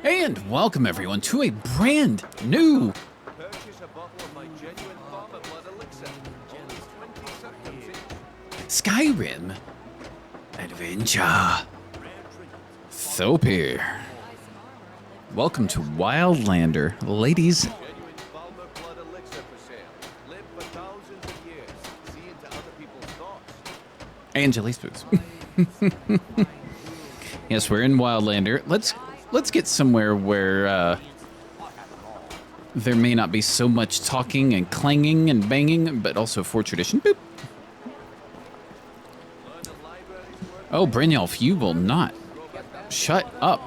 And welcome everyone to a brand new Purchase a bottle of my genuine farmer blood elixir. Only 20 seconds. Skyrim advenchaaa. Thopir. Welcome to Wildlander, ladies. Genuine farmer blood elixir for sale. Live for thousands of years. See into other people's thoughts. And Jelly Spooks. Yes, we're in Wildlander. Let's get somewhere where there may not be so much talking and clanging and banging, but also for tradition. Boop. Oh, Brynjolf, you will not. Shut up.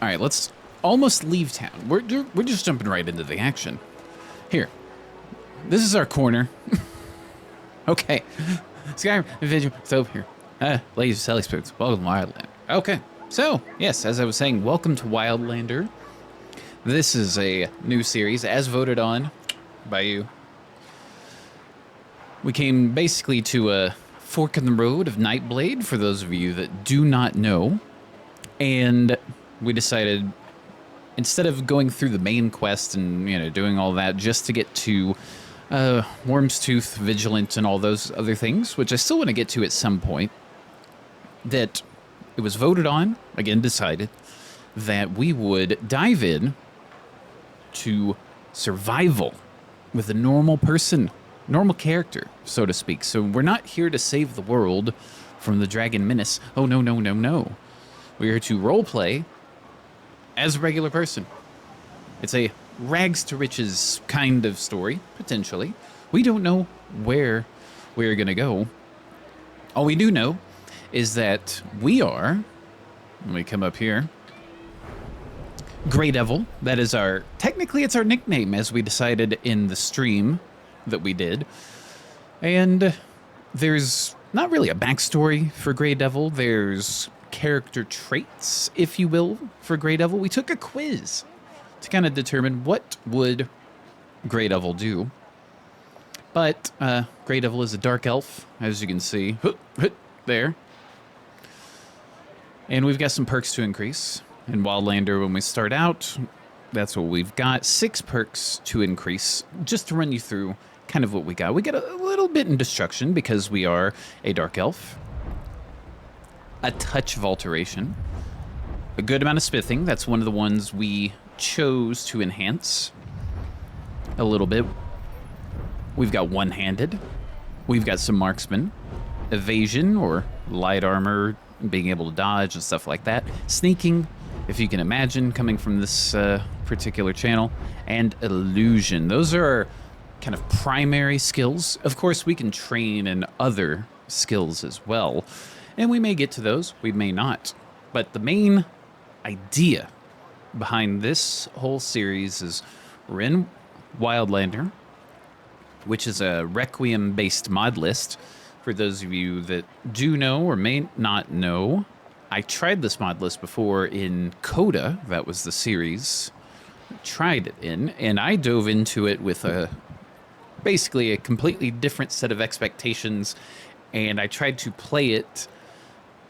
All right, let's almost leave town. We're just jumping right into the action. Here, this is our corner. Okay, Skyrim Adventure. So here, ladies and Jelly Spooks, welcome to Wildlander. Okay, so yes, as I was saying, welcome to Wildlander. This is a new series, as voted on by you. We came basically to a fork in the road of Nightblade, for those of you that do not know. And we decided, instead of going through the main quest and, you know, doing all that, just to get to Worm's Tooth, Vigilant, and all those other things, which I still want to get to at some point, that it was voted on, again decided, that we would dive in to survival with a normal person, normal character, so to speak. So we're not here to save the world from the Dragon Menace. Oh, no, no, no, no. We're here to roleplay as a regular person. It's a rags to riches kind of story, potentially. We don't know where we're going to go. All we do know is that we are, let me come up here, Grey Devil. That is technically it's our nickname, as we decided in the stream that we did. And there's not really a backstory for Grey Devil. There's character traits, if you will, for Grey Devil. We took a quiz to kind of determine what would Grey Devil do. But Grey Devil is a dark elf, as you can see there. And we've got some perks to increase. In Wildlander, when we start out, that's what we've got. 6 perks to increase, just to run you through kind of what we got. We get a little bit in destruction because we are a dark elf. A touch of alteration. A good amount of smithing. That's one of the ones we chose to enhance a little bit. We've got one-handed. We've got some marksman. Evasion, or light armor, being able to dodge and stuff like that. Sneaking, if you can imagine, coming from this particular channel. And illusion. Those are our kind of primary skills. Of course, we can train in other skills as well. And we may get to those, we may not. But the main idea behind this whole series is we're in Wildlander, which is a Requiem-based mod list. For those of you that do know or may not know, I tried this mod list before in Coda. That was the series I tried it in, and I dove into it with basically a completely different set of expectations, and I tried to play it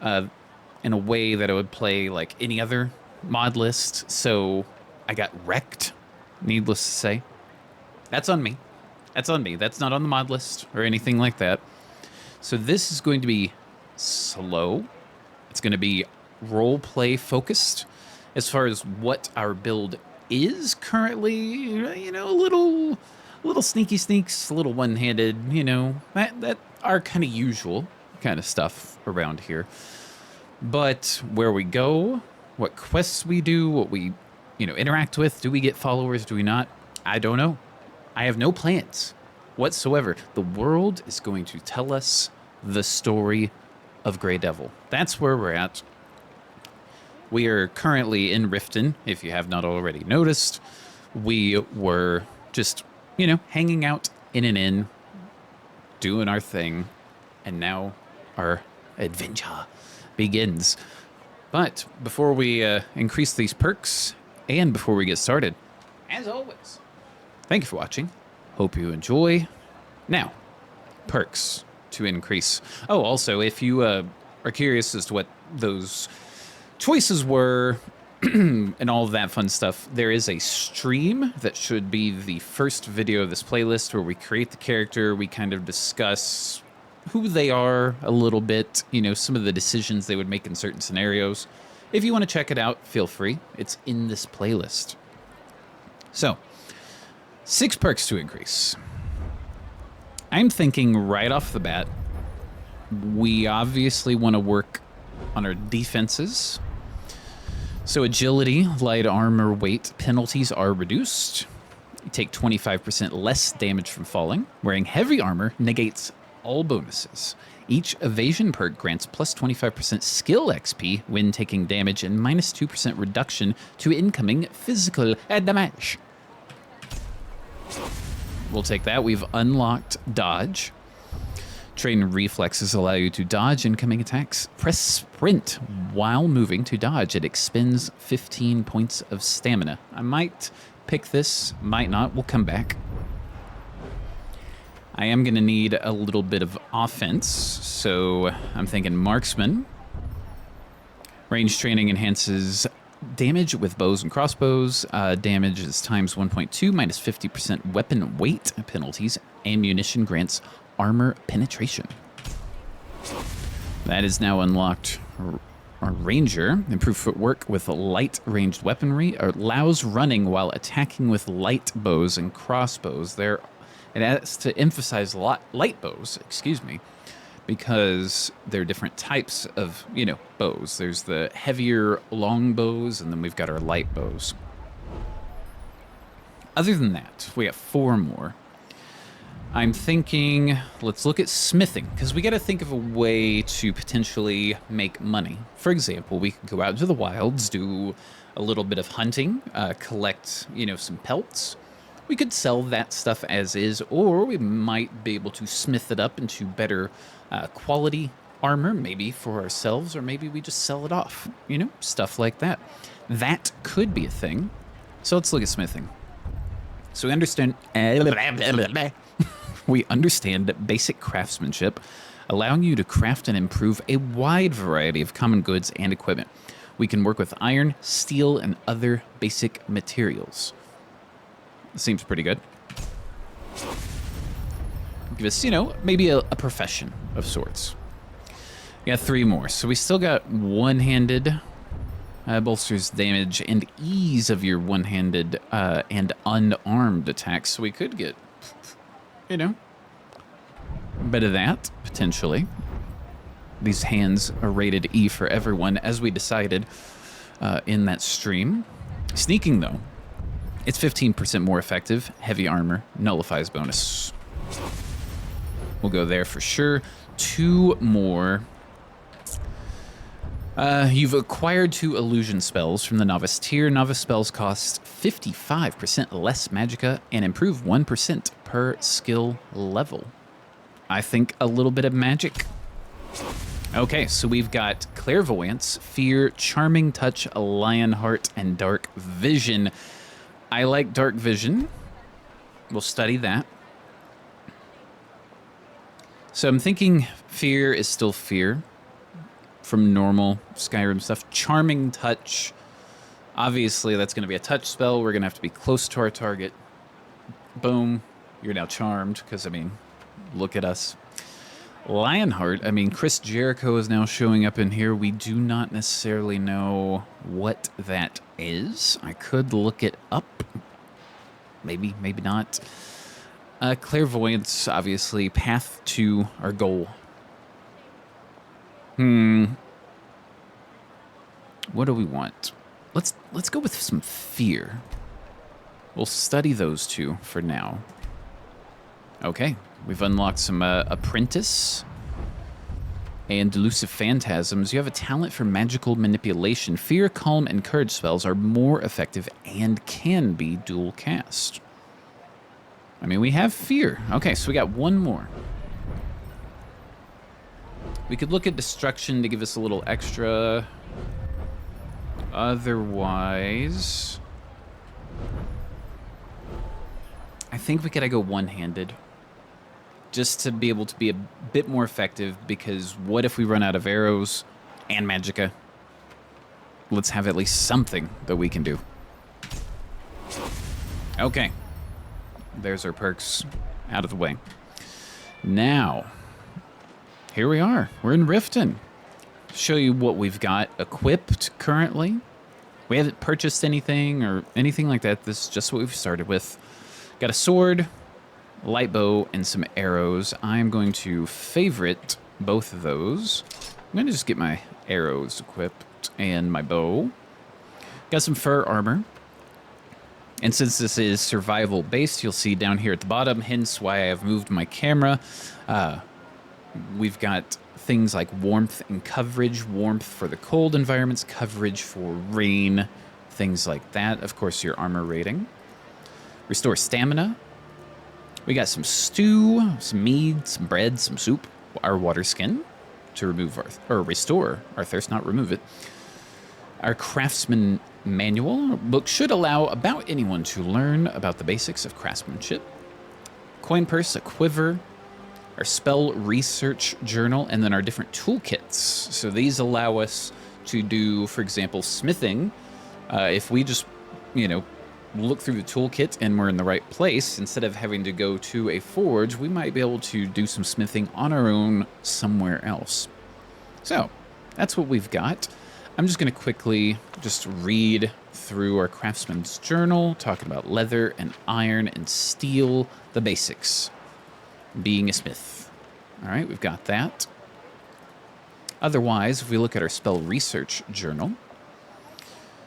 in a way that I would play like any other mod list, so I got wrecked, needless to say. That's on me. That's on me. That's not on the mod list or anything like that. So this is going to be slow. It's going to be role play focused as far as what our build is currently. You know, a little sneaky sneaks, a little one-handed. You know, that are kind of usual kind of stuff around here. But where we go, what quests we do, what we interact with, do we get followers? Do we not? I don't know. I have no plans whatsoever. The world is going to tell us the story of Grey Devil. That's where we're at. We are currently in Riften, if you have not already noticed. We were just, hanging out in an inn, doing our thing, and now our adventure begins. But before we increase these perks, and before we get started, as always, thank you for watching. Hope you enjoy. Now, perks to increase. Oh, also, if you are curious as to what those choices were, and all of that fun stuff, there is a stream that should be the first video of this playlist where we create the character, we kind of discuss who they are a little bit, you know, some of the decisions they would make in certain scenarios. If you want to check it out, feel free. It's in this playlist. So, 6 perks to increase. I'm thinking right off the bat, we obviously want to work on our defenses. So agility, light armor, weight penalties are reduced. You take 25% less damage from falling. Wearing heavy armor negates all bonuses. Each evasion perk grants plus 25% skill XP when taking damage and minus 2% reduction to incoming physical damage. We'll take that. We've unlocked dodge. Trained reflexes allow you to dodge incoming attacks. Press sprint while moving to dodge. It expends 15 points of stamina. I might pick this, might not. We'll come back. I am going to need a little bit of offense, so I'm thinking marksman. Range training enhances damage with bows and crossbows. Damage is times 1.2 minus 50% weapon weight penalties. Ammunition grants armor penetration. That is now unlocked. Our ranger, improved footwork with light ranged weaponry, allows running while attacking with light bows and crossbows. It has to emphasize light bows, because there are different types of, you know, bows. There's the heavier long bows, and then we've got our light bows. Other than that, we have 4 more. I'm thinking, let's look at smithing, because we got to think of a way to potentially make money. For example, we could go out into the wilds, do a little bit of hunting, collect, you know, some pelts. We could sell that stuff as is, or we might be able to smith it up into better quality armor, maybe for ourselves, or maybe we just sell it off, you know, stuff like that. That could be a thing. So let's look at smithing. So we understand... We understand basic craftsmanship, allowing you to craft and improve a wide variety of common goods and equipment. We can work with iron, steel, and other basic materials. Seems pretty good. Give us, you know, maybe a profession of sorts. We got 3 more. So we still got one-handed. Bolsters damage and ease of your one-handed and unarmed attacks. So we could get, you know, a bit of that, potentially. These hands are rated E for everyone, as we decided in that stream. Sneaking, though, it's 15% more effective. Heavy armor nullifies bonus. We'll go there for sure. 2 more. You've acquired 2 illusion spells from the novice tier. Novice spells cost 55% less magicka and improve 1% per skill level. I think a little bit of magic. Okay, so we've got clairvoyance, fear, charming touch, lionheart, and dark vision. I like dark vision. We'll study that. So I'm thinking fear is still fear from normal Skyrim stuff. Charming touch. Obviously, that's going to be a touch spell. We're going to have to be close to our target. Boom. You're now charmed, because, I mean, look at us. Lionheart. I mean, Chris Jericho is now showing up in here. We do not necessarily know what that is. I could look it up. Maybe, maybe not. Clairvoyance, obviously, path to our goal. What do we want? Let's go with some fear. We'll study those 2 for now. Okay, we've unlocked some apprentice and delusive phantasms. You have a talent for magical manipulation. Fear, calm, and courage spells are more effective and can be dual cast. I mean, we have fear. Okay, so we got 1 more. We could look at destruction to give us a little extra. Otherwise, I think we gotta go one-handed. Just to be able to be a bit more effective, because what if we run out of arrows and magicka? let's have at least something that we can do. Okay. There's our perks out of the way. Now, here we are. We're in Riften. Show you what we've got equipped currently. We haven't purchased anything or anything like that. This is just what we've started with. Got a sword, a light bow, and some arrows. I'm going to favorite both of those. I'm going to just get my arrows equipped and my bow. Got some fur armor. And since this is survival based, you'll see down here at the bottom, hence why I have moved my camera. We've got things like warmth and coverage, warmth for the cold environments, coverage for rain, things like that. Of course, your armor rating. Restore stamina. We got some stew, some mead, some bread, some soup, our water skin to remove or restore our thirst, not remove it. Our craftsman manual book should allow about anyone to learn about the basics of craftsmanship. Coin purse, a quiver, our spell research journal, and then our different toolkits. So these allow us to do, for example, smithing. If we just, look through the toolkit and we're in the right place, instead of having to go to a forge, we might be able to do some smithing on our own somewhere else. So that's what we've got. I'm just going to quickly just read through our craftsman's journal, talking about leather and iron and steel, the basics. Being a smith. All right, we've got that. Otherwise, if we look at our spell research journal,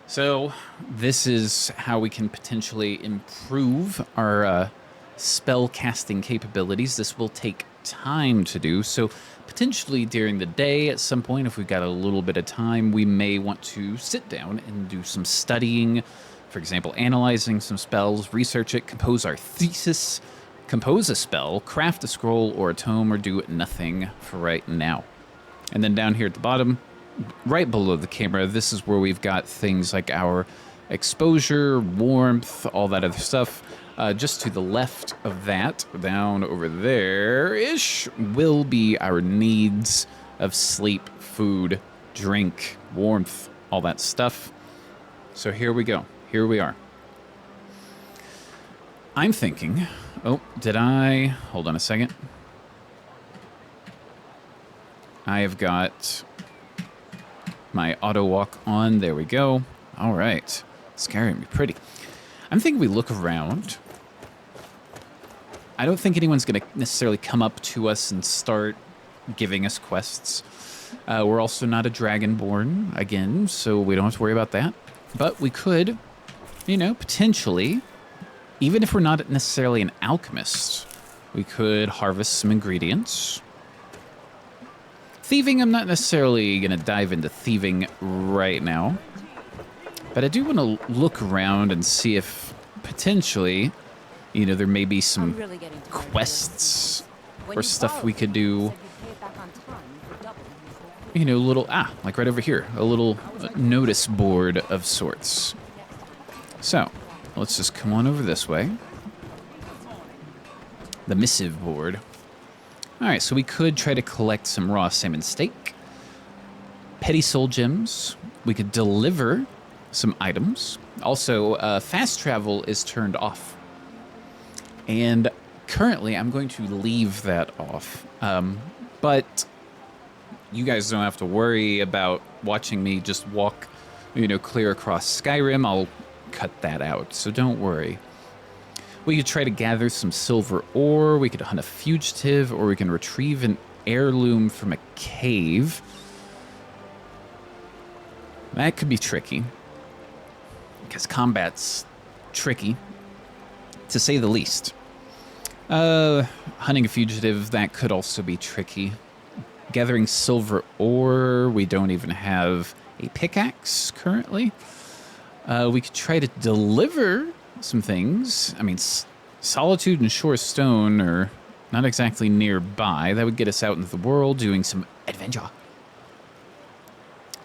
so this is how we can potentially improve our spell casting capabilities. This will take time to do, so potentially during the day at some point, if we've got a little bit of time, we may want to sit down and do some studying. For example, analyzing some spells, research it, compose our thesis, compose a spell, craft a scroll or a tome, or do nothing for right now. And then down here at the bottom, right below the camera, this is where we've got things like our exposure, warmth, all that other stuff. Just to the left of that, down over there-ish, will be our needs of sleep, food, drink, warmth, all that stuff. So here we go. Here we are. I'm thinking... Oh, did I... Hold on a second. I have got my auto walk on. There we go. All right. Skyrim, be pretty. I'm thinking we look around. I don't think anyone's going to necessarily come up to us and start giving us quests. We're also not a dragonborn, again, so we don't have to worry about that. But we could, potentially... Even if we're not necessarily an alchemist, we could harvest some ingredients. Thieving, I'm not necessarily going to dive into thieving right now. But I do want to look around and see if potentially, there may be some quests or stuff we could do. Like right over here, a little notice board of sorts. So... let's just come on over this way. The missive board. All right, so we could try to collect some raw salmon steak. Petty soul gems. We could deliver some items. Also, fast travel is turned off. And currently, I'm going to leave that off. But you guys don't have to worry about watching me just walk, clear across Skyrim. I'll cut that out, so don't worry. We could try to gather some silver ore, we could hunt a fugitive, or we can retrieve an heirloom from a cave. That could be tricky, because combat's tricky, to say the least. Hunting a fugitive, that could also be tricky. Gathering silver ore, we don't even have a pickaxe currently. We could try to deliver some things. I mean, Solitude and Shore Stone are not exactly nearby. That would get us out into the world doing some advenchaaa.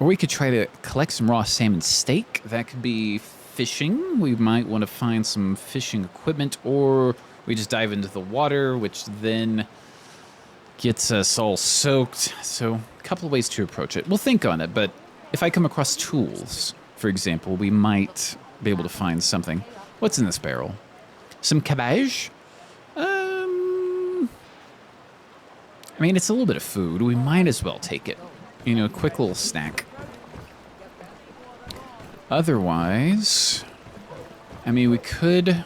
Or we could try to collect some raw salmon steak. That could be fishing. We might want to find some fishing equipment, or we just dive into the water, which then gets us all soaked. So a couple of ways to approach it. We'll think on it, but if I come across tools, for example, we might be able to find something. What's in this barrel? Some cabbage? I mean, it's a little bit of food. We might as well take it. You know, a quick little snack. Otherwise, I mean, we could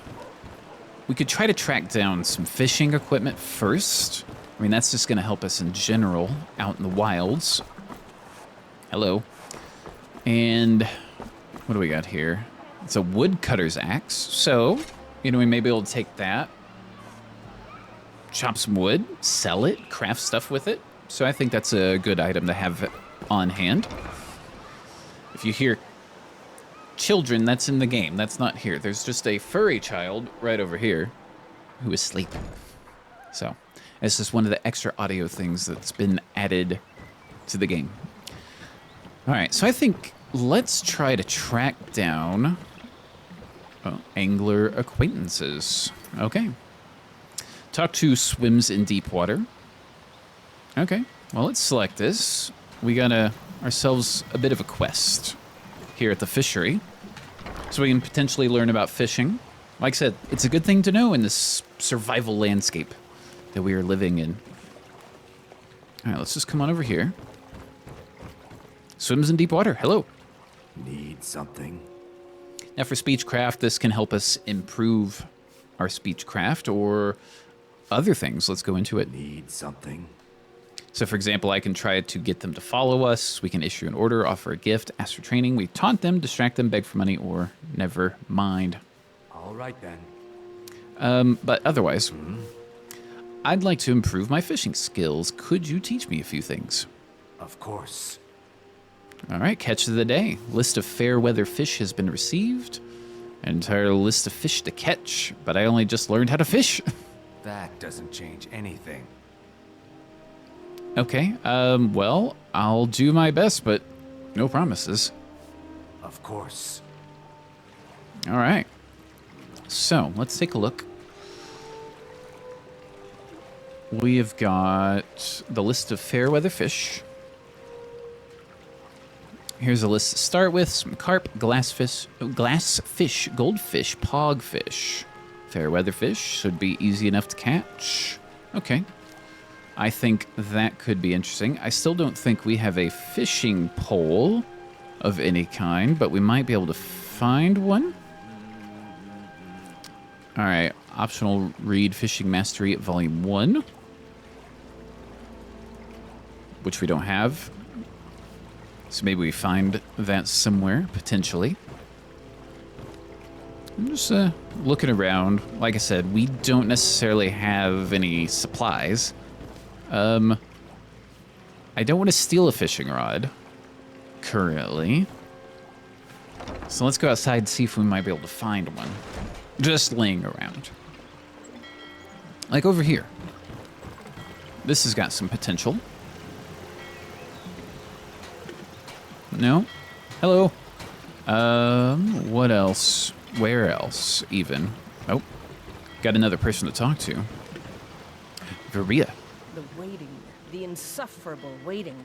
try to track down some fishing equipment first. I mean, that's just going to help us in general out in the wilds. Hello. And what do we got here? It's a woodcutter's axe. So, you know, we may be able to take that, chop some wood, sell it, craft stuff with it. So I think that's a good item to have on hand. If you hear children, that's in the game. That's not here. There's just a furry child right over here who is sleeping. So it's just one of the extra audio things that's been added to the game. All right, so I think let's try to track down angler acquaintances. Okay. Talk to swims in deep water. Okay, well, let's select this. We got ourselves a bit of a quest here at the fishery, so we can potentially learn about fishing. Like I said, it's a good thing to know in this survival landscape that we are living in. All right, let's just come on over here. Swims in deep water. Hello. Need something? Now for speechcraft, this can help us improve our speechcraft or other things. Let's go into it. Need something? So, for example, I can try to get them to follow us. We can issue an order, offer a gift, ask for training. We taunt them, distract them, beg for money, or never mind. All right, then. But otherwise, I'd like to improve my fishing skills. Could you teach me a few things? Of course. All right, catch of the day. List of fair weather fish has been received. An entire list of fish to catch, but I only just learned how to fish. That doesn't change anything. Okay, well, I'll do my best, but no promises. Of course. All right. So, let's take a look. We have got the list of fair weather fish. Here's a list to start with. Some carp, glassfish, goldfish, pogfish. Fair weather fish should be easy enough to catch. Okay. I think that could be interesting. I still don't think we have a fishing pole of any kind, but we might be able to find one. All right. Optional read Fishing Mastery at Volume 1, which we don't have. So maybe we find that somewhere, potentially. I'm just looking around. Like I said, we don't necessarily have any supplies. I don't want to steal a fishing rod currently. So let's go outside and see if we might be able to find one. Just laying around. Like over here. This has got some potential. No? Hello? What else? Where else, even? Oh, got another person to talk to. Varia. The waiting. The insufferable waiting.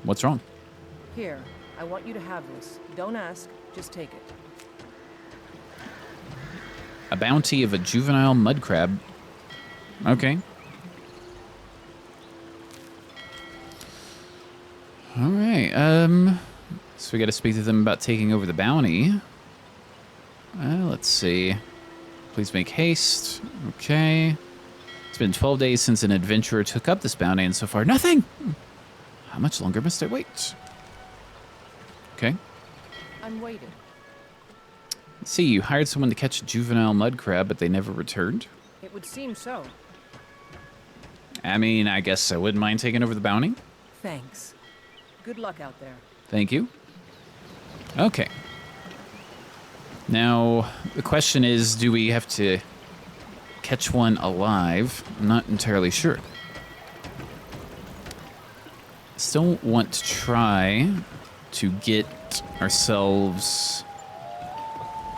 What's wrong? Here, I want you to have this. Don't ask, just take it. A bounty of a juvenile mud crab. Okay. All right, so we got to speak to them about taking over the bounty. Let's see. Please make haste. Okay. It's been 12 days since an adventurer took up this bounty, and so far, nothing! How much longer must I wait? Okay. I'm waiting. Let's see, you hired someone to catch a juvenile mud crab, but they never returned? It would seem so. I mean, I guess I wouldn't mind taking over the bounty. Thanks. Good luck out there. Thank you. Okay. Now, the question is, do we have to catch one alive? I'm not entirely sure. Still want to try to get ourselves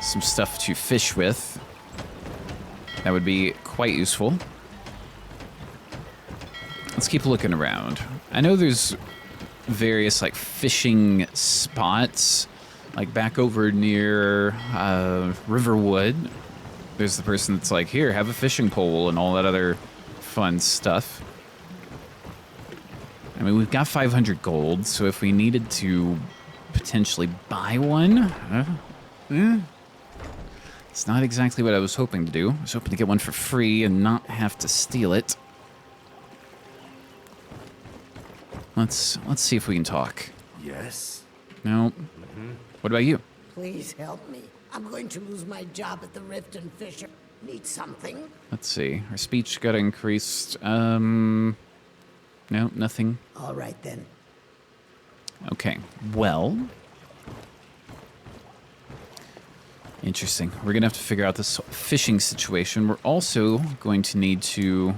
some stuff to fish with. That would be quite useful. Let's keep looking around. I know there's various like fishing spots, like back over near Riverwood. There's the person that's like, here, have a fishing pole and all that other fun stuff. I mean, we've got 500 gold, so if we needed to potentially buy one, it's not exactly what I was hoping to do. I was hoping to get one for free and not have to steal it. Let's see if we can talk. Yes? No. What about you? Please help me. I'm going to lose my job at the Riften Fisher. Need something? Let's see. Our speech got increased. No, nothing. All right then. Okay. Well. Interesting. We're gonna have to figure out this fishing situation. We're also going to need to,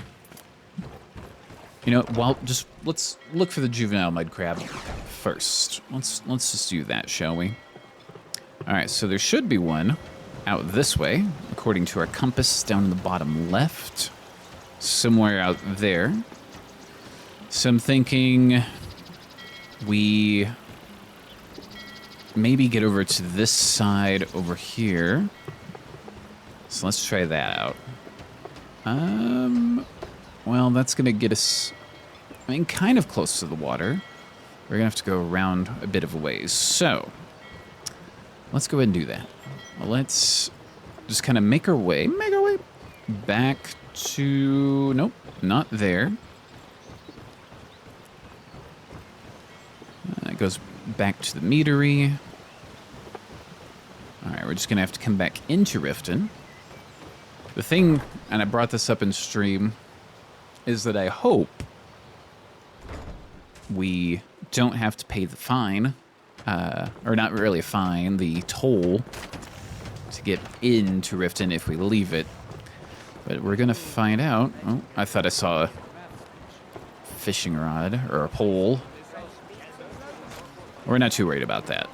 you know, let's look for the juvenile mud crab first. Let's just do that, shall we? All right. So there should be one out this way, according to our compass down in the bottom left, somewhere out there. So I'm thinking we maybe get over to this side over here. So let's try that out. Well, that's gonna get us, I mean, kind of close to the water. We're gonna have to go around a bit of a ways. So let's go ahead and do that. Let's just kind of make our way back to, nope, not there. It goes back to the meadery. All right, we're just gonna have to come back into Riften. The thing, and I brought this up in stream, is that I hope we don't have to pay the fine, or not really a fine, the toll to get into Riften if we leave it. But we're gonna find out. Oh, I thought I saw a fishing rod or a pole. We're not too worried about that.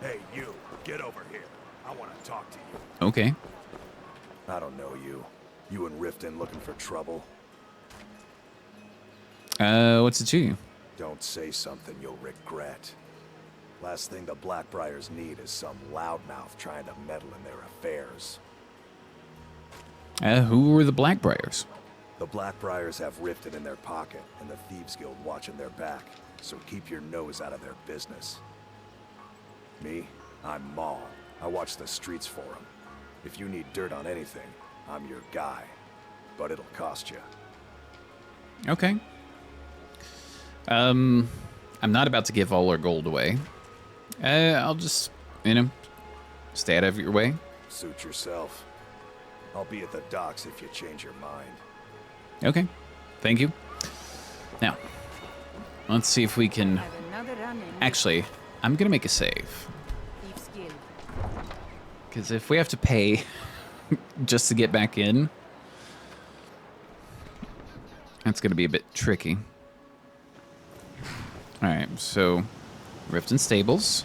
Hey, you, get over here. I want to talk to you. Okay. I don't know you. You and Riften looking for trouble? What's it to you? Don't say something you'll regret. Last thing the Blackbriars need is some loudmouth trying to meddle in their affairs. Who were the Blackbriars? The Blackbriars have Riften in their pocket and the Thieves Guild watching their back, so keep your nose out of their business. Me? I'm Maul. I watch the streets for them. If you need dirt on anything, I'm your guy. But it'll cost you. Okay. I'm not about to give all our gold away. I'll just, you know, stay out of your way. Suit yourself. I'll be at the docks if you change your mind. Okay. Thank you. Now, let's see if we can... Actually, I'm going to make a save. Because if we have to pay just to get back in, that's going to be a bit tricky. All right, so Riften Stables.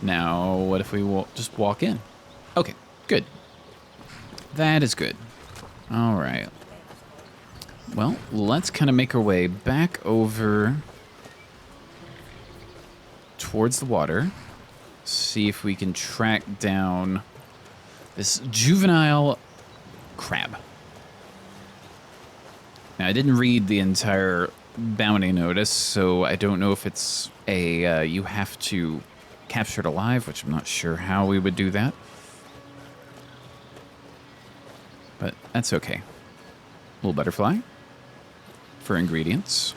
Now, what if we just walk in? Okay, good. That is good. All right. Well, let's kind of make our way back over towards the water. See if we can track down this juvenile crab. Now, I didn't read the entire bounty notice, so I don't know if it's a you have to capture it alive, which I'm not sure how we would do that. But that's okay. Little butterfly for ingredients.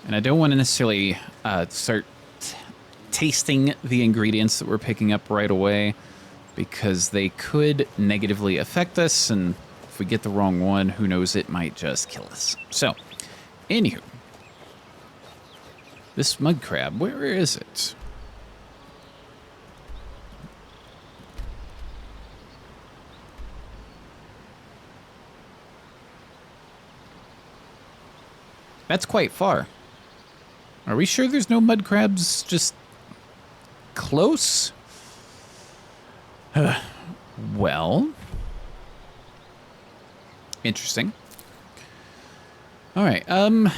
And I don't want to necessarily start tasting the ingredients that we're picking up right away, because they could negatively affect us, and if we get the wrong one, who knows, it might just kill us. So, anywho, this mud crab, where is it? That's quite far. Are we sure there's no mud crabs just close? Well, interesting. All right.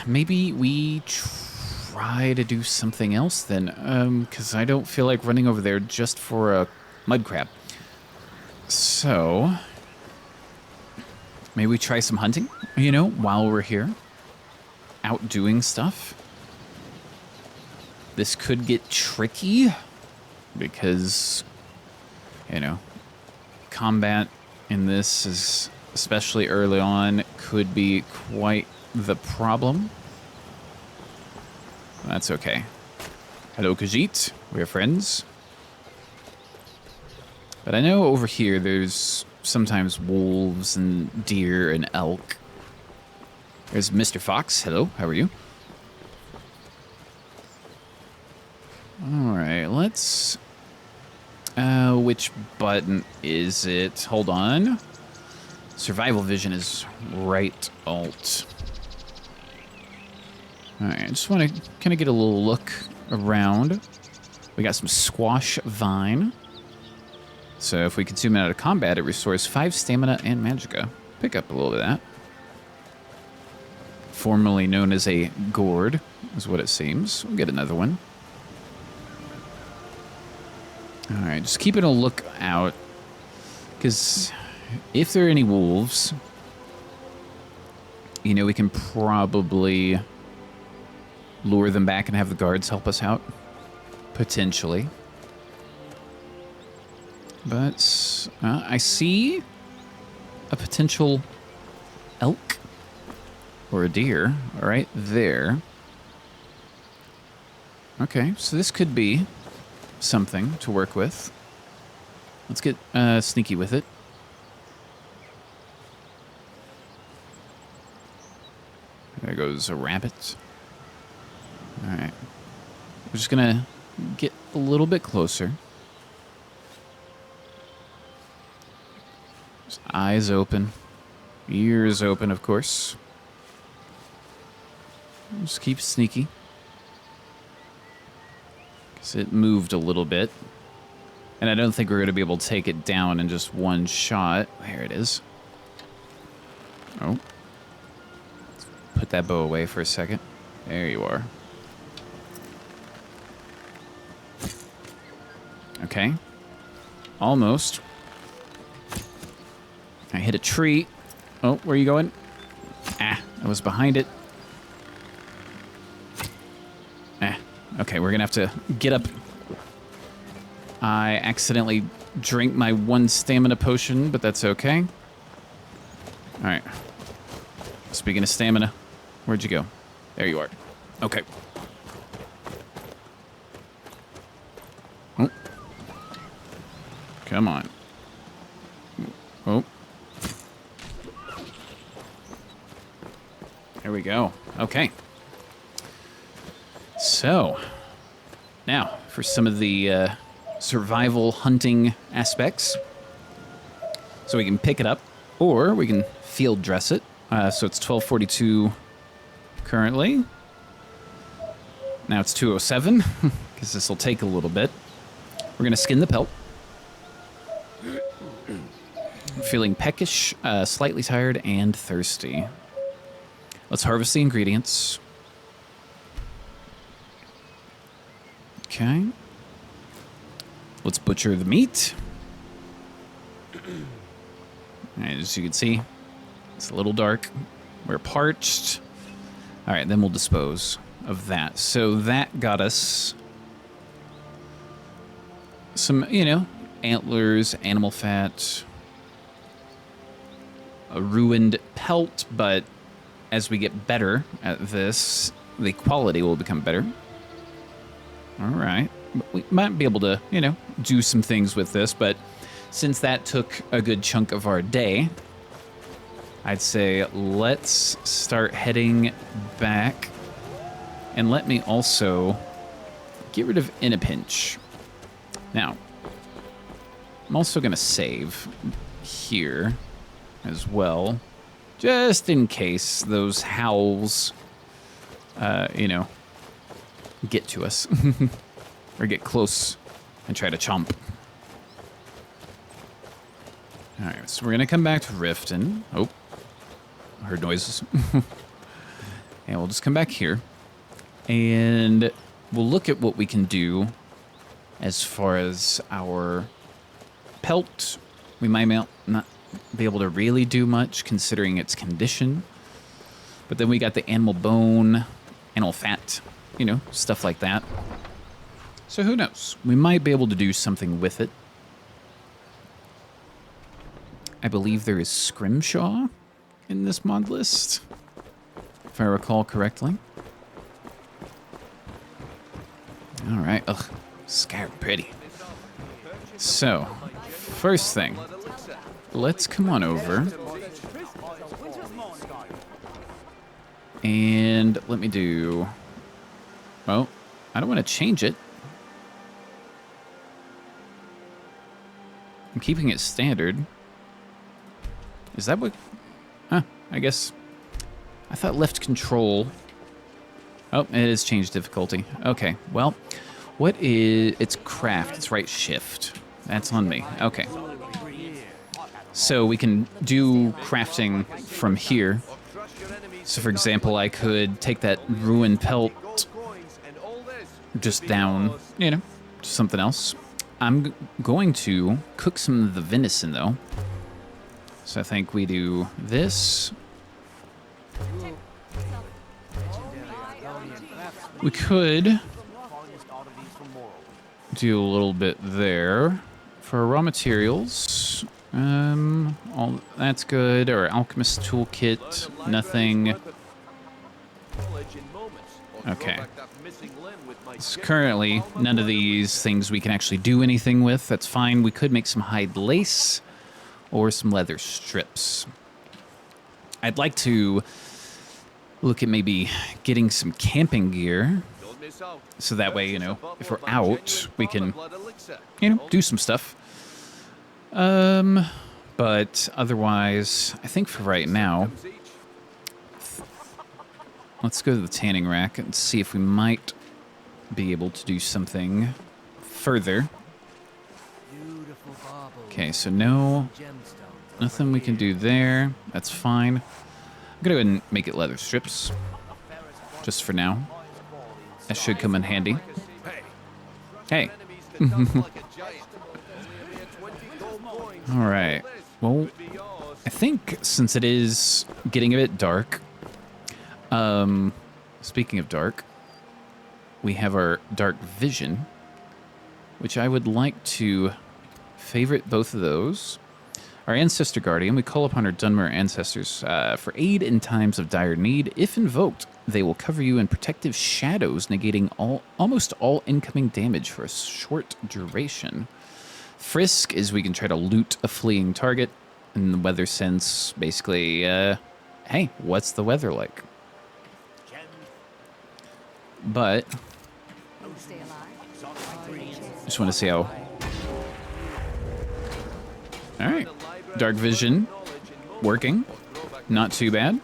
Maybe we try to do something else then. Because I don't feel like running over there just for a mud crab. So maybe we try some hunting, while we're here, out doing stuff. This could get tricky because, combat in this is, especially early on, could be quite the problem. That's okay. Hello, Khajiit. We're friends. But I know over here there's sometimes wolves and deer and elk. There's Mr. Fox. Hello, how are you? Alright, let's... which button is it? Hold on. Survival vision is right alt. Alright, I just want to kind of get a little look around. We got some squash vine. So if we consume it out of combat, it restores 5 stamina and magicka. Pick up a little bit of that. Formerly known as a gourd, is what it seems. We'll get another one. Alright, just keeping a lookout. Because if there are any wolves, we can probably lure them back and have the guards help us out. Potentially. But I see a potential elk or a deer right there. Okay, so this could be something to work with. Let's get sneaky with it. There goes a rabbit. All right. We're just going to get a little bit closer. Just eyes open. Ears open, of course. Just keep sneaky. Because it moved a little bit. And I don't think we're going to be able to take it down in just one shot. There it is. Oh. Let's put that bow away for a second. There you are. Okay. Almost. I hit a tree. Oh, where are you going? Ah, I was behind it. Ah, okay, we're gonna have to get up. I accidentally drank my 1 stamina potion, but that's okay. Alright. Speaking of stamina, where'd you go? There you are. Okay. Oh. Come on. Oh. There we go. Okay. So, now for some of the survival hunting aspects. So we can pick it up, or we can field dress it. So it's 12:42 currently. Now it's 2:07 because this will take a little bit. We're gonna skin the pelt. Feeling peckish, slightly tired, and thirsty. Let's harvest the ingredients. Okay. Let's butcher the meat. Alright, as you can see, it's a little dark. We're parched. Alright, then we'll dispose of that. So that got us some, antlers, animal fat, a ruined pelt, but as we get better at this, the quality will become better. Alright. We might be able to, do some things with this, but since that took a good chunk of our day, I'd say let's start heading back. And let me also get rid of In a Pinch. Now, I'm also going to save here as well, just in case those howls, get to us. Or get close and try to chomp. Alright, so we're going to come back to Riften. Oh, I heard noises. And we'll just come back here. And we'll look at what we can do as far as our pelt. We might not be able to really do much considering its condition. But then we got the animal bone, animal fat, you know, stuff like that. So who knows? We might be able to do something with it. I believe there is scrimshaw in this mod list, if I recall correctly. All right. Ugh, Skyrim pretty. So, first thing, let's come on over. And let me do... Oh, I don't want to change it. I'm keeping it standard. Is that what... Huh, I guess... I thought left control... Oh, it has changed difficulty. Okay, well, what is... It's craft, it's right shift. That's on me. Okay. So we can do crafting from here. So for example, I could take that ruined pelt just down, you know, to something else. I'm going to cook some of the venison though. So I think we do this. We could do a little bit there for raw materials. All that's good. Our alchemist toolkit, nothing. Okay. So currently, none of these things we can actually do anything with. That's fine. We could make some hide lace or some leather strips. I'd like to look at maybe getting some camping gear. So that way, you know, if we're out, we can, you know, do some stuff. But otherwise, I think for right now, let's go to the tanning rack and see if we might be able to do something further. Okay, so nothing we can do there. That's fine. I'm gonna go ahead and make it leather strips, just for now. That should come in handy. Hey. All right. Well, I think since it is getting a bit dark, speaking of dark, we have our dark vision, which I would like to favorite both of those. Our ancestor guardian, we call upon our Dunmer ancestors for aid in times of dire need. If invoked, they will cover you in protective shadows, negating almost all incoming damage for a short duration. Frisk is we can try to loot a fleeing target. In the weather sense, basically, hey, what's the weather like? But just want to see how. All right, dark vision working, not too bad.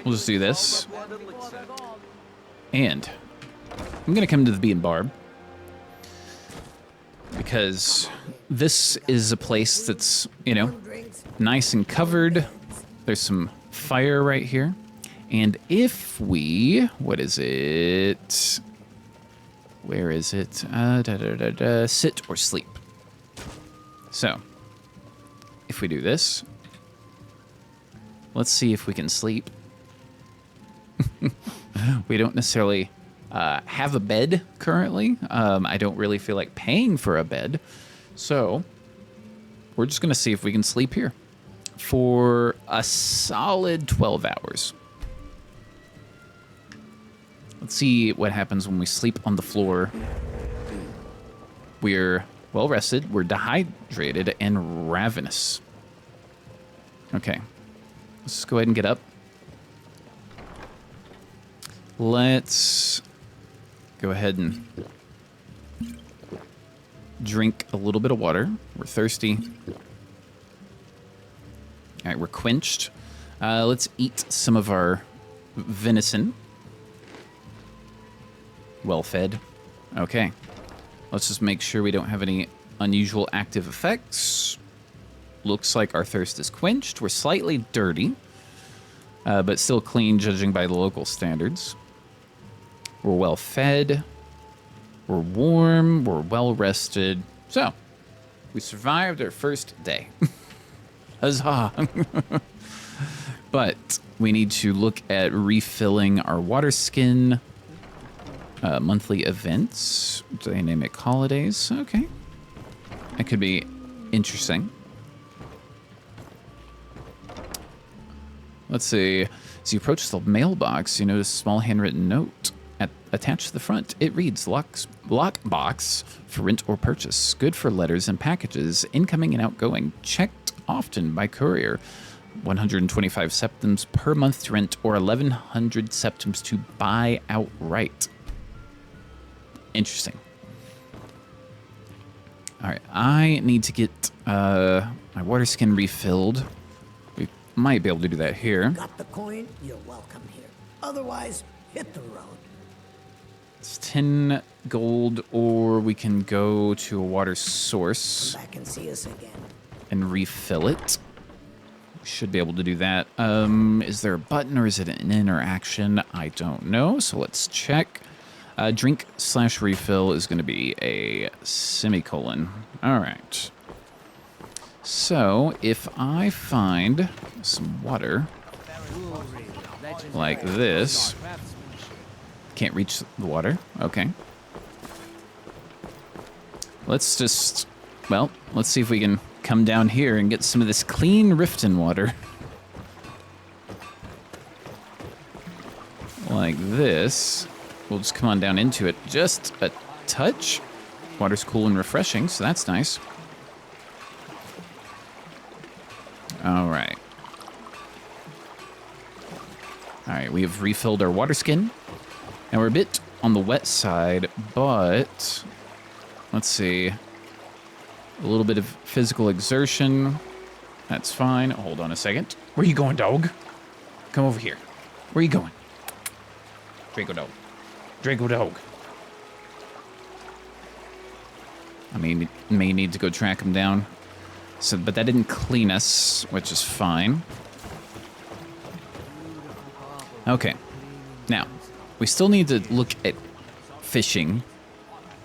We'll just do this, and I'm gonna come to the Bee and Barb because this is a place that's, you know, nice and covered. There's some fire right here. And if we, what is it? Where is it? Sit or sleep. So, if we do this, let's see if we can sleep. We don't necessarily have a bed currently. I don't really feel like paying for a bed. So, we're just going to see if we can sleep here for a solid 12 hours. Let's see what happens when we sleep on the floor. We're well rested, we're dehydrated, and ravenous. Okay, let's just go ahead and get up. Let's go ahead and drink a little bit of water. We're thirsty. All right, we're quenched. Let's eat some of our venison. Well fed. Okay. Let's just make sure we don't have any unusual active effects. Looks like our thirst is quenched. We're slightly dirty. but still clean judging by the local standards. We're well fed. We're warm. We're well rested. So, we survived our first day. Huzzah! But we need to look at refilling our water skin. Monthly events. Dynamic holidays. Okay. That could be interesting. Let's see. As you approach the mailbox, you notice a small handwritten note attached to the front. It reads, Lockbox for rent or purchase. Good for letters and packages, incoming and outgoing. Checked often by courier. 125 septims per month to rent or 1,100 septims to buy outright. Interesting. All right, I need to get my water skin refilled. We might be able to do that here. Got the coin? You're welcome here. Otherwise, hit the road. It's 10 gold, or we can go to a water source Come back and see us again. and refill it. We should be able to do that. Is there a button or is it an interaction? I don't know, so let's check. Drink/refill is going to be a semicolon. All right. So if I find some water like this, can't reach the water. Okay. Let's just, well, let's see if we can come down here and get some of this clean Riften water. Like this. We'll just come on down into it just a touch. Water's cool and refreshing, so that's nice. All right. All right, we have refilled our water skin. Now we're a bit on the wet side, but let's see. A little bit of physical exertion. That's fine. Hold on a second. Where you going, dog? Come over here. Where you going? Draco dog. Draco dog. I mean, may need to go track him down. So, but that didn't clean us, which is fine. Okay. Now, we still need to look at fishing.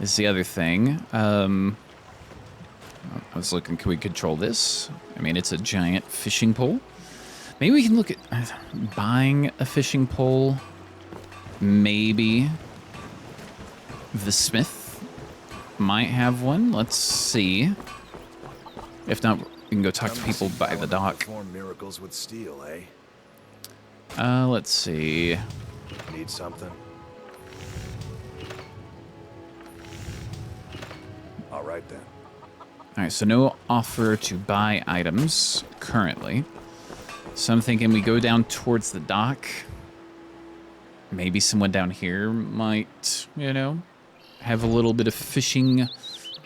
Is the other thing. I was looking, can we control this? I mean, it's a giant fishing pole. Maybe we can look at buying a fishing pole. Maybe the smith might have one. Let's see. If not, we can go talk to people by the dock. Perform miracles with steel, eh? Let's see. Need something? All right then. All right, so no offer to buy items currently. So I'm thinking we go down towards the dock. Maybe someone down here might, you know, have a little bit of fishing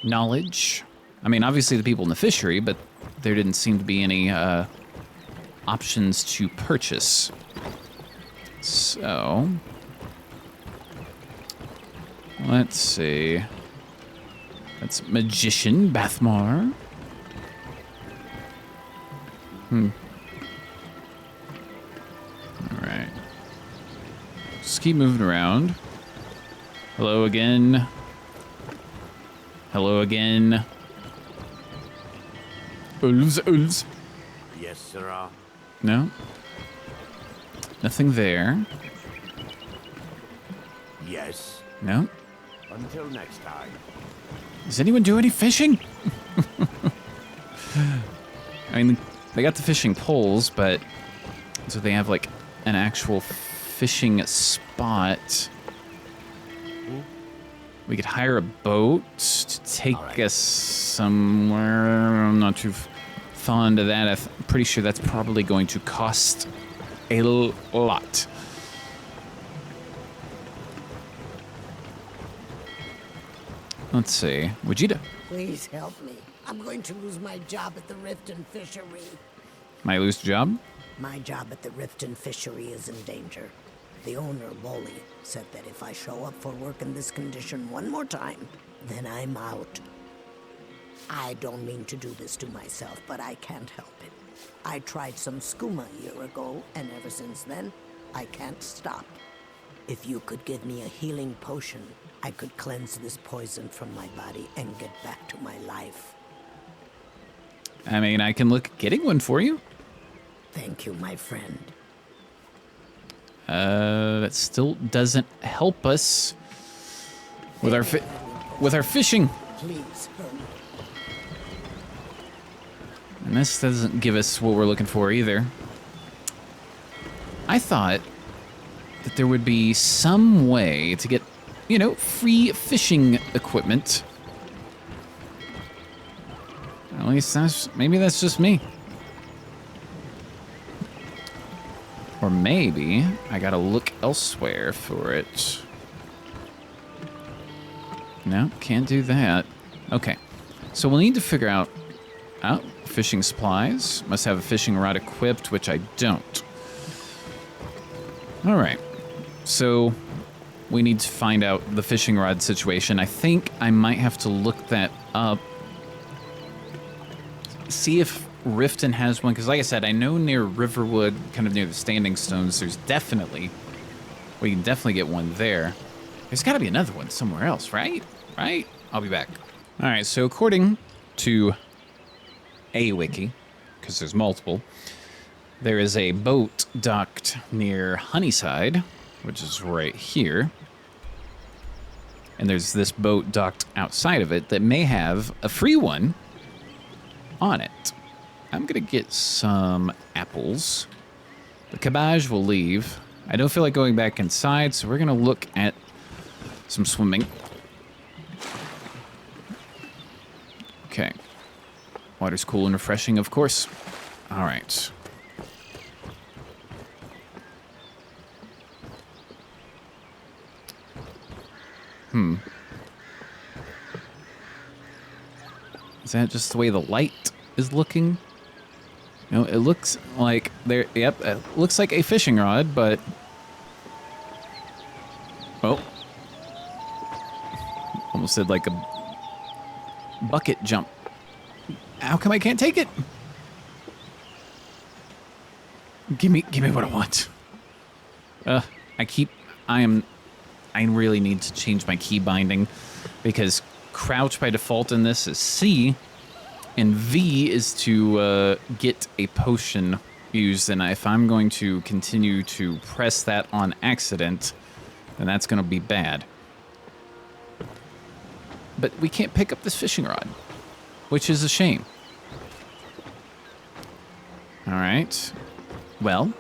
knowledge. I mean, obviously the people in the fishery, but there didn't seem to be any options to purchase. So, let's see. That's Magician Bathmar. Alright. Just keep moving around. Hello again. Hello again. Ulz. Yes, sir. No. Nothing there. Yes. No. Until next time. Does anyone do any fishing? I mean, they got the fishing poles, but so they have like an actual fishing spot. We could hire a boat to take us somewhere. I'm not too fond of that. I'm pretty sure that's probably going to cost a lot. Let's see. Vegeta. Please help me. I'm going to lose my job at the Riften fishery. Might lose the job? My job at the Riften fishery is in danger. The owner, Molly, said that if I show up for work in this condition one more time, then I'm out. I don't mean to do this to myself, but I can't help it. I tried some skooma a year ago, and ever since then, I can't stop. If you could give me a healing potion, I could cleanse this poison from my body and get back to my life. I mean, I can look at getting one for you. Thank you, my friend. That still doesn't help us with our fishing. Please hurry. And this doesn't give us what we're looking for either. I thought that there would be some way to get, you know, free fishing equipment. At least maybe that's just me. Or maybe I gotta look elsewhere for it. No, can't do that. Okay, so we'll need to figure out... Oh, fishing supplies. Must have a fishing rod equipped, which I don't. All right, so we need to find out the fishing rod situation. I think I might have to look that up. See if Riften has one, because like I said, I know near Riverwood, kind of near the Standing Stones, we can definitely get one there. There's got to be another one somewhere else, right? Right? I'll be back. All right, so according to a wiki, because there's multiple, there is a boat docked near Honeyside, which is right here. And there's this boat docked outside of it that may have a free one on it. I'm gonna get some apples. The cabbage will leave. I don't feel like going back inside, so we're gonna look at some swimming. Okay. Water's cool and refreshing, of course. All right. Is that just the way the light is looking? No, it looks like there. Yep, it looks like a fishing rod, but oh, almost said like a bucket jump. How come I can't take it? Give me what I want. I really need to change my key binding because crouch by default in this is C, and V is to get a potion used. And if I'm going to continue to press that on accident, then that's going to be bad. But we can't pick up this fishing rod, which is a shame. All right. Well,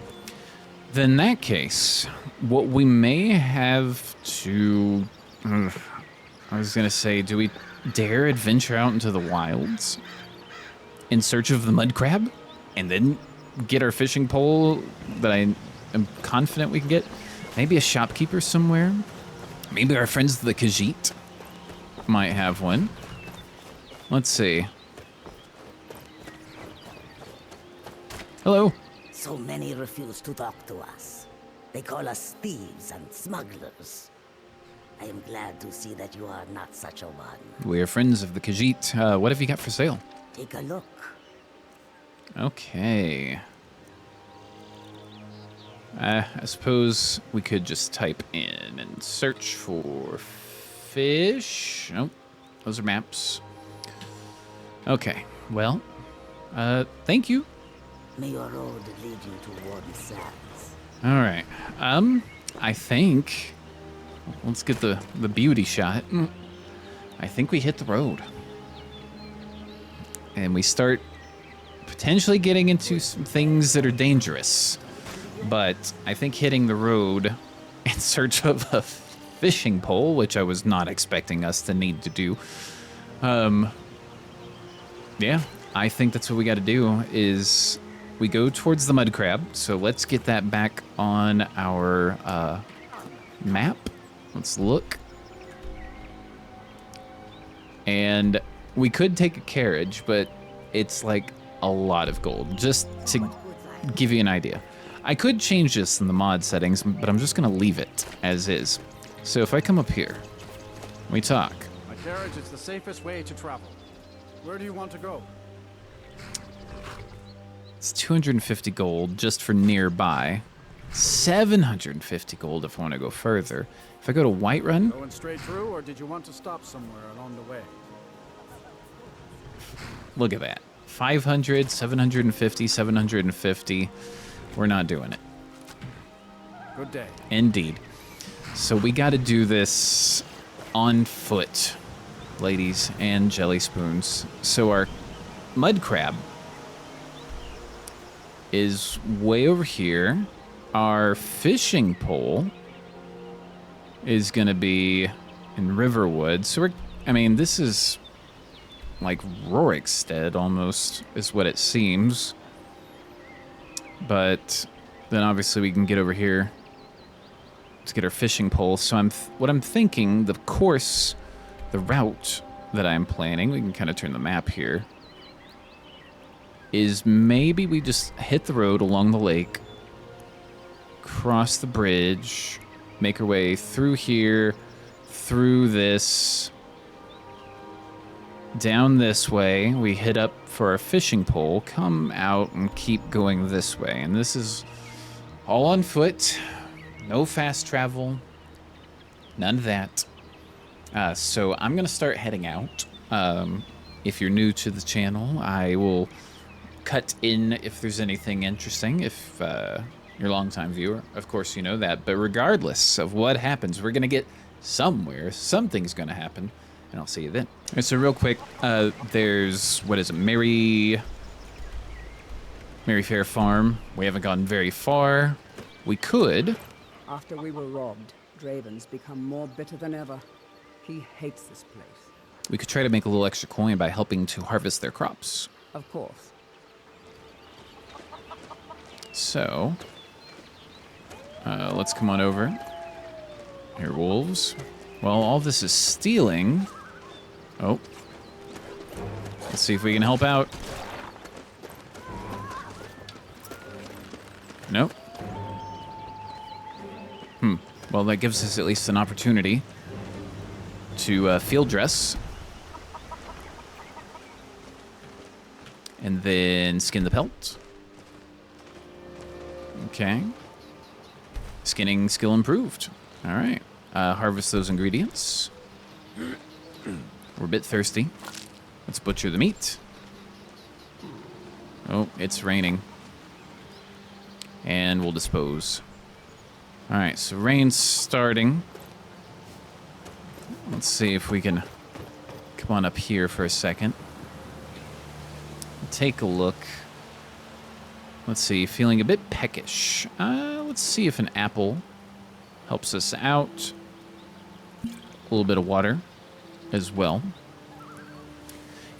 then in that case, what we may have to... I was going to say, do we dare adventure out into the wilds in search of the mud crab and then get our fishing pole that I am confident we can get? Maybe a shopkeeper somewhere? Maybe our friends the Khajiit might have one. Let's see. Hello. So many refuse to talk to us. They call us thieves and smugglers. I am glad to see that you are not such a one. We are friends of the Khajiit. What have you got for sale? Take a look. Okay. I suppose we could just type in and search for fish. Nope, those are maps. Okay, well, thank you. May your road lead you to warm sands. All right, I think, let's get the beauty shot. I think we hit the road. And we start potentially getting into some things that are dangerous. But I think hitting the road in search of a fishing pole, which I was not expecting us to need to do. Yeah, I think that's what we got to do is we go towards the mud crab. So let's get that back on our map. Let's look. And we could take a carriage, but it's like a lot of gold, just to give you an idea. I could change this in the mod settings, but I'm just going to leave it as is. So if I come up here, we talk. A carriage is the safest way to travel. Where do you want to go? It's 250 gold just for nearby. 750 gold if I want to go further. If I go to Whiterun, Going straight through, or did you want to stop somewhere along the way? look at that. 500, 750, 750. We're not doing it. Good day. Indeed. So we got to do this on foot, ladies and jelly spoons. So our mud crab is way over here. Our fishing pole is going to be in Riverwood. So this is like Rorikstead almost is what it seems. But then obviously we can get over here to get our fishing pole. So what I'm thinking, the course, the route that I'm planning, we can kind of turn the map here, is maybe we just hit the road along the lake, cross the bridge, make our way through here, through this, down this way. We hit up for our fishing pole, come out and keep going this way. And this is all on foot, no fast travel, none of that. So I'm going to start heading out. If you're new to the channel, I will cut in if there's anything interesting. If you're a longtime viewer, of course you know that. But regardless of what happens, we're going to get somewhere. Something's going to happen. And I'll see you then. All right, so real quick, there's, what is it, Merryfair Farm. We haven't gone very far. We could. After we were robbed, Draven's become more bitter than ever. He hates this place. We could try to make a little extra coin by helping to harvest their crops. Of course. So, let's come on over. Here, wolves. Well, all this is stealing. Oh. Let's see if we can help out. Nope. Well, that gives us at least an opportunity to field dress. And then skin the pelt. Okay. Skinning skill improved. All right. Harvest those ingredients. We're a bit thirsty. Let's butcher the meat. Oh, it's raining. And we'll dispose. All right, so rain's starting. Let's see if we can come on up here for a second. Take a look. Let's see, feeling a bit peckish. Let's see if an apple helps us out. A little bit of water as well.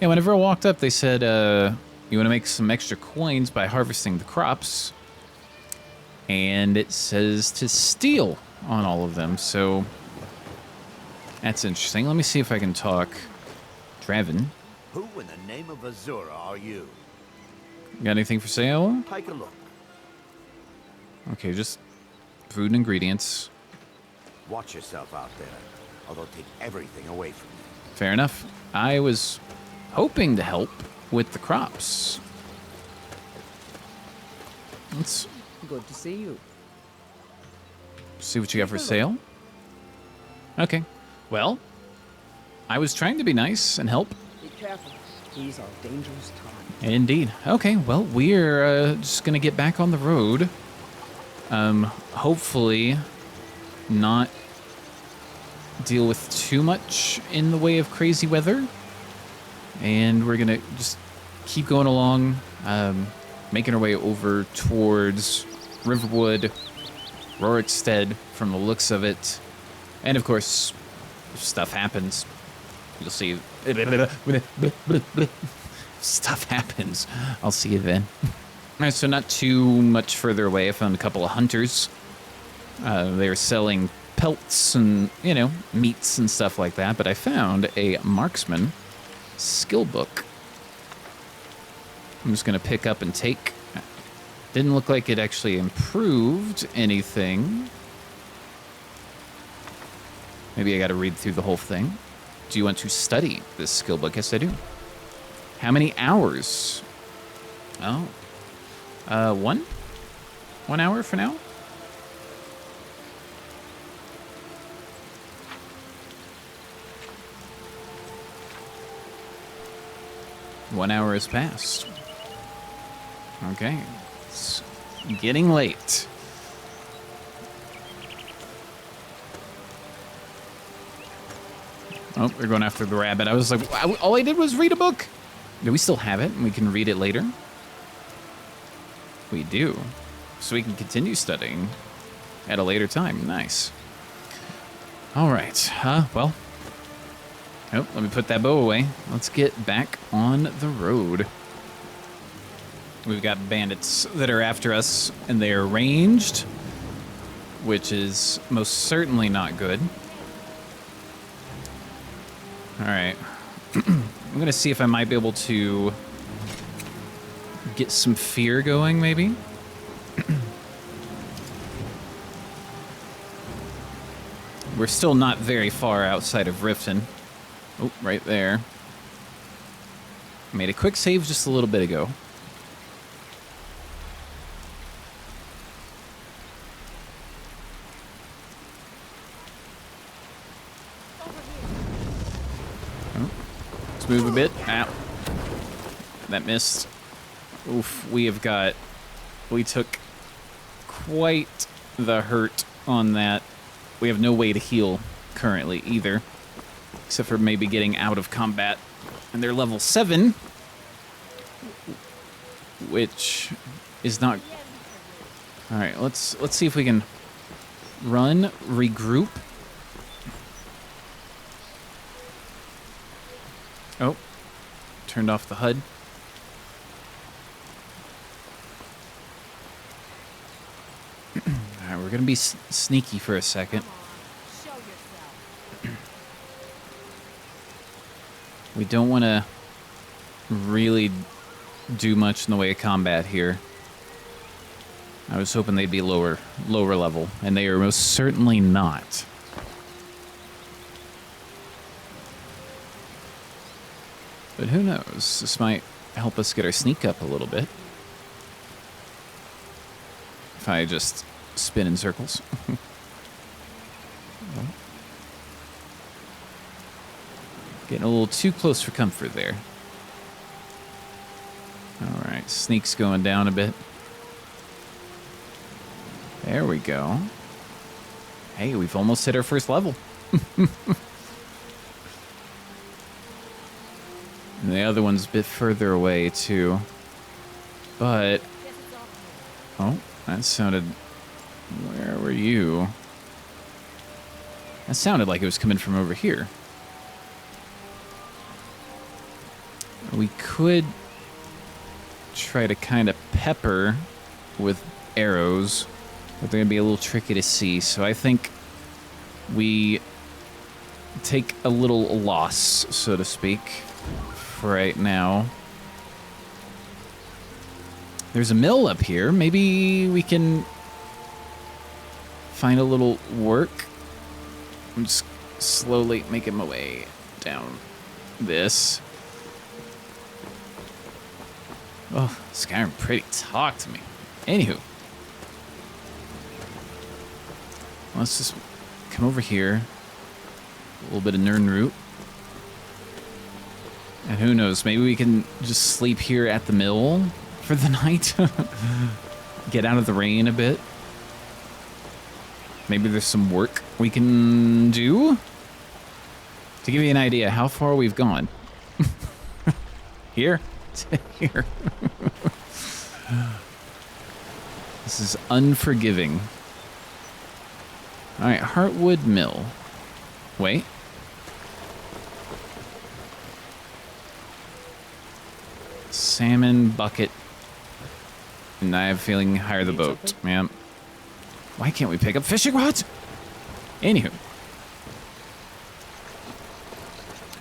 Yeah, whenever I walked up, they said, you want to make some extra coins by harvesting the crops. And it says to steal on all of them, so that's interesting. Let me see if I can talk Draven. Who in the name of Azura are you? Got anything for sale? Take a look. Okay, just food and ingredients. Watch yourself out there, or they'll take everything away from you. Fair enough. I was hoping to help with the crops. Let's Good to see you. see what you got for sale. Okay. Well, I was trying to be nice and help. Be careful. These are dangerous times. Indeed. Okay, well, we're just going to get back on the road. Hopefully not deal with too much in the way of crazy weather. And we're going to just keep going along, making our way over towards Riverwood, Rorikstead, from the looks of it. And of course, if stuff happens, you'll see. Stuff happens. I'll see you then. All right, so not too much further away, I found a couple of hunters. They're selling pelts and, meats and stuff like that. But I found a marksman skill book. I'm just going to pick up and take. Didn't look like it actually improved anything. Maybe I got to read through the whole thing. Do you want to study this skill book? Yes, I do. How many hours? Oh. 1 hour for now. One hour has passed. Okay, it's getting late. Oh, they're going after the rabbit. I was like, all I did was read a book. Do we still have it and we can read it later? We do. So we can continue studying at a later time. Nice. All right. Well. Oh, let me put that bow away. Let's get back on the road. We've got bandits that are after us, and they are ranged, which is most certainly not good. All right. I'm going to see if I might be able to get some fear going, maybe. We're still not very far outside of Riften. Oh, right there. I made a quick save just a little bit ago. Oh, let's move a bit. Ow. That missed. Oof, we took quite the hurt on that. We have no way to heal currently either, except for maybe getting out of combat. And they're level 7, which is not... All right, let's see if we can run, regroup. Oh, turned off the HUD. All right, we're gonna be sneaky for a second. We don't want to really do much in the way of combat here. I was hoping they'd be lower level, and they are most certainly not. But who knows? This might help us get our sneak up a little bit. If I just spin in circles. Getting a little too close for comfort there. Alright, sneak's going down a bit. There we go. Hey, we've almost hit our first level. And the other one's a bit further away, too. But... Oh, that sounded... Where were you? That sounded like it was coming from over here. We could try to kind of pepper with arrows, but they're going to be a little tricky to see. So I think we take a little loss, so to speak, for right now. There's a mill up here. Maybe we can find a little work. I'm just slowly making my way down this. Oh, Skyrim pretty. Talk to me. Anywho. Let's just come over here. A little bit of Nern root. And who knows, maybe we can just sleep here at the mill for the night. Get out of the rain a bit. Maybe there's some work we can do. To give you an idea how far we've gone. Here to here. This is unforgiving. All right, Heartwood Mill. Wait. Salmon bucket. And I have a feeling hire the boat, ma'am. Why can't we pick up fishing rods? Anywho.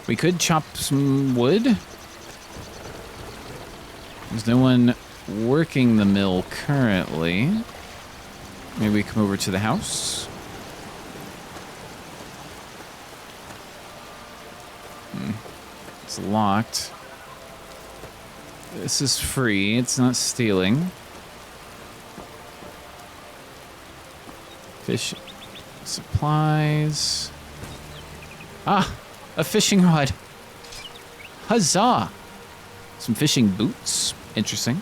We could chop some wood. There's no one working the mill currently. Maybe we come over to the house. It's locked. This is free. It's not stealing. Fish supplies. Ah, a fishing rod. Huzzah! Some fishing boots. Interesting.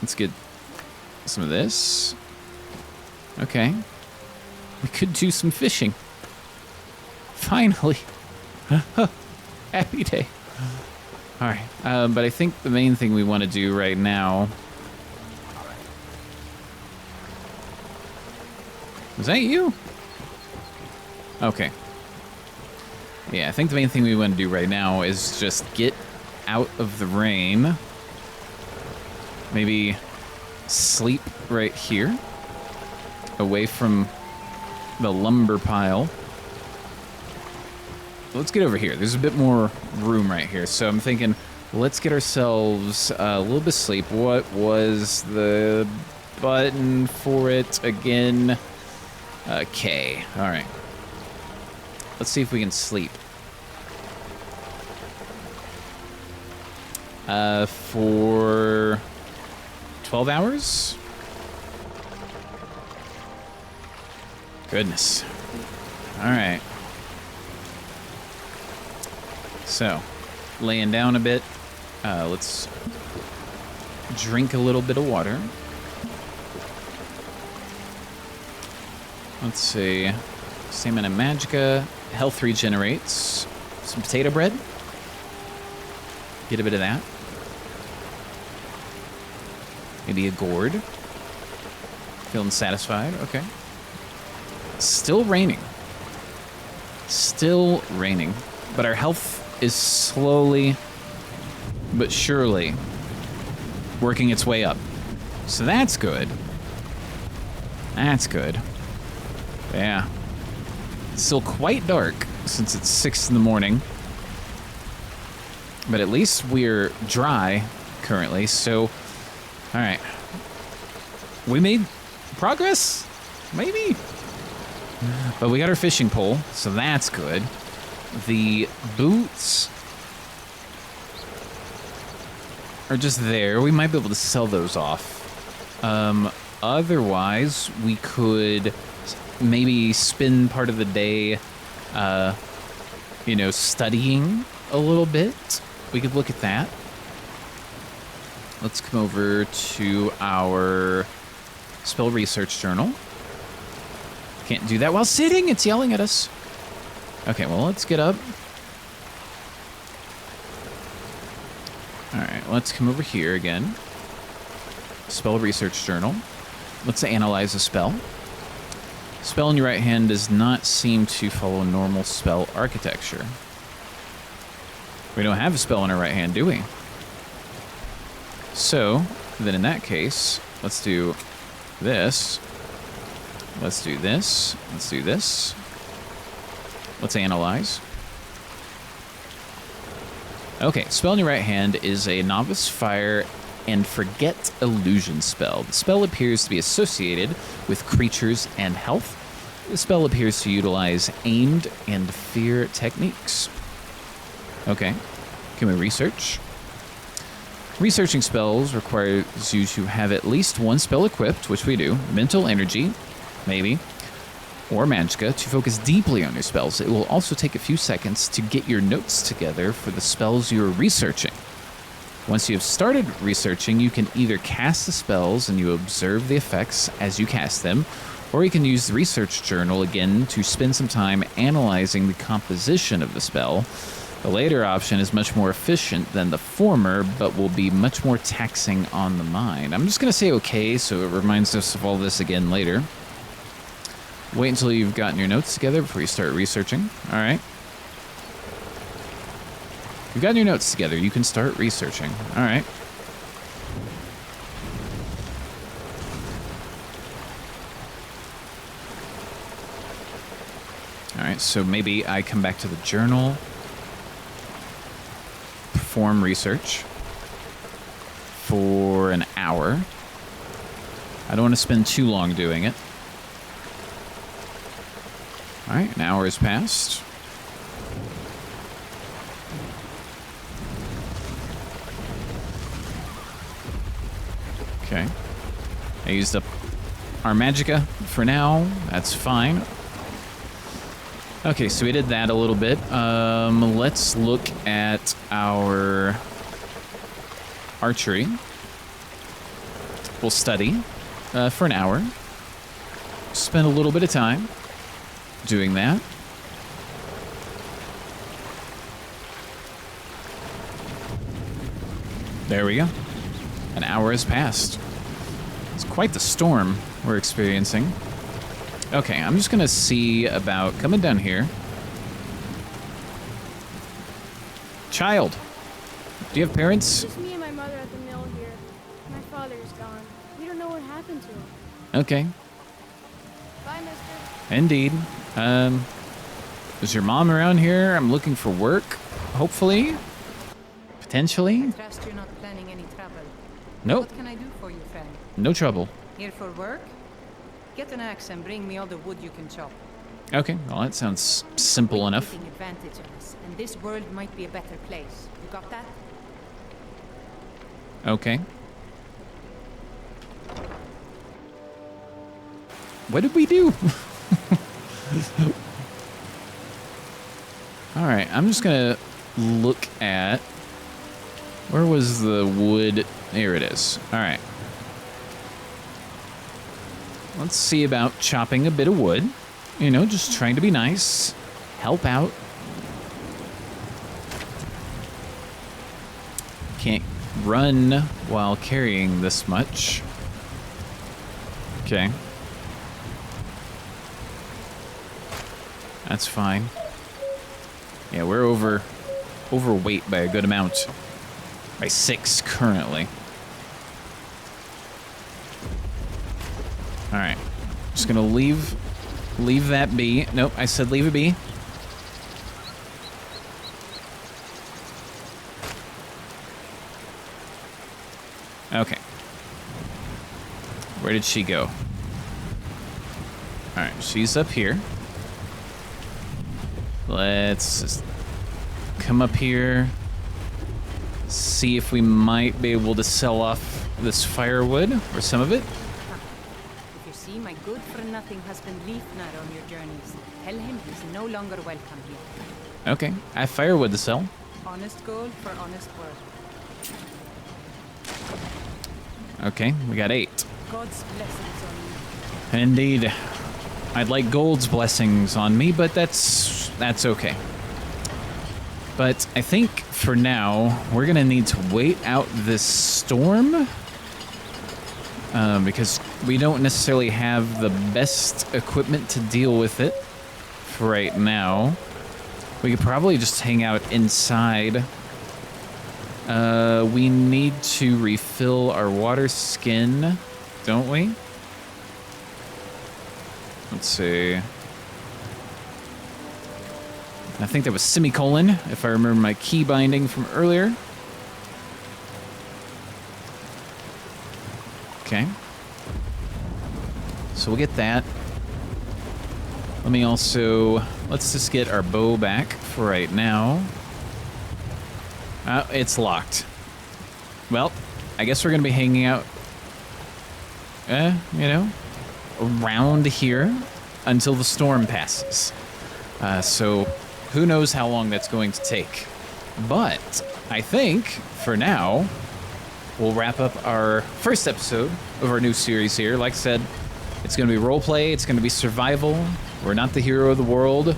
Let's get some of this. Okay. We could do some fishing. Finally. Happy day. All right. But I think the main thing we want to do right now... Was that you? Okay. Yeah, I think the main thing we want to do right now is just get out of the rain. Maybe sleep right here, away from the lumber pile. Let's get over here. There's a bit more room right here. So I'm thinking, let's get ourselves a little bit of sleep. What was the button for it again? K. All right. Let's see if we can sleep. For 12 hours? Goodness. All right. So, laying down a bit. Let's drink a little bit of water. Let's see. Stamina Magica. Health regenerates. Some potato bread. Get a bit of that. Maybe a gourd. Feeling satisfied. Okay. Still raining. Still raining. But our health is slowly but surely working its way up. So that's good. That's good. Yeah. It's still quite dark since it's 6 in the morning. But at least we're dry currently, so... Alright. We made progress? Maybe? But we got our fishing pole, so that's good. The boots are just there. We might be able to sell those off. Otherwise, we could maybe spend part of the day, you know, studying a little bit. We could look at that. Let's come over to our spell research journal. Can't do that while sitting. It's yelling at us. Okay, well, let's get up. All right, let's come over here again. Spell research journal. Let's analyze a spell. Spell in your right hand does not seem to follow normal spell architecture. We don't have a spell in our right hand, do we? So, then in that case, let's do this. Let's do this. Let's do this. Let's analyze. Okay, spell in your right hand is a Novice Fire and Forget Illusion spell. The spell appears to be associated with creatures and health. The spell appears to utilize aimed and fear techniques. Okay, can we research? Researching spells requires you to have at least one spell equipped, which we do. Mental Energy, maybe, or Magicka to focus deeply on your spells. It will also take a few seconds to get your notes together for the spells you are researching. Once you have started researching, you can either cast the spells and you observe the effects as you cast them, or you can use the research journal again to spend some time analyzing the composition of the spell. The later option is much more efficient than the former, but will be much more taxing on the mind. I'm just going to say okay, so it reminds us of all this again later. Wait until you've gotten your notes together before you start researching. All right. You've gotten your notes together. You can start researching. All right. All right, so maybe I come back to the journal, perform research for an hour. I don't want to spend too long doing it. All right, an hour has passed. used up our magicka for now. That's fine. Okay, so we did that a little bit. Let's look at our archery. We'll study for an hour. Spend a little bit of time doing that. There we go. An hour has passed. It's quite the storm we're experiencing. Okay, I'm just gonna see about coming down here. Child, do you have parents? Just me and my mother at the mill here. My father is gone. We don't know what happened to him. Okay, Bye, mister. indeed. Is your mom around here? I'm looking for work, hopefully. Potentially. Trust you're not planning any trouble. Nope, What can I do for you, friend? no trouble. Here for work? Get an axe and bring me all the wood you can chop. Okay, well that sounds simple Quit enough. taking advantage of us, and this world might be a better place. You got that? Okay. What did we do? All right, I'm just gonna look at, where was the wood? Here it is. All right. Let's see about chopping a bit of wood. You know, just trying to be nice. Help out. Can't run while carrying this much. Okay. That's fine. Yeah, we're overweight by a good amount. By 6 currently. All right, just gonna leave that be. Nope, I said leave it be. Okay. Where did she go? All right, she's up here. Let's just come up here. See if we might be able to sell off this firewood or some of it. If you see my good-for-nothing husband Riften on your journeys, tell him he's no longer welcome here. Okay, I have firewood to sell. Honest gold for honest word. Okay, we got 8. God's blessings on you. Indeed. I'd like gold's blessings on me, but that's okay. But I think for now, we're gonna need to wait out this storm. Because we don't necessarily have the best equipment to deal with it for right now. We could probably just hang out inside. We need to refill our water skin, don't we? Let's see. I think that was semicolon, if I remember my key binding from earlier. Okay. So we'll get that. Let's just get our bow back for right now. It's locked. Well, I guess we're gonna be hanging out, around here until the storm passes. So who knows how long that's going to take. But I think for now, we'll wrap up our first episode of our new series here. Like I said, it's going to be roleplay. It's going to be survival. We're not the hero of the world.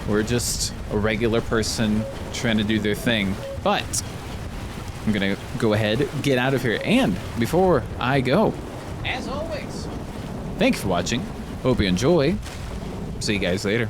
We're just a regular person trying to do their thing. But I'm going to go ahead, get out of here. And before I go, as always, thanks for watching. Hope you enjoy. See you guys later.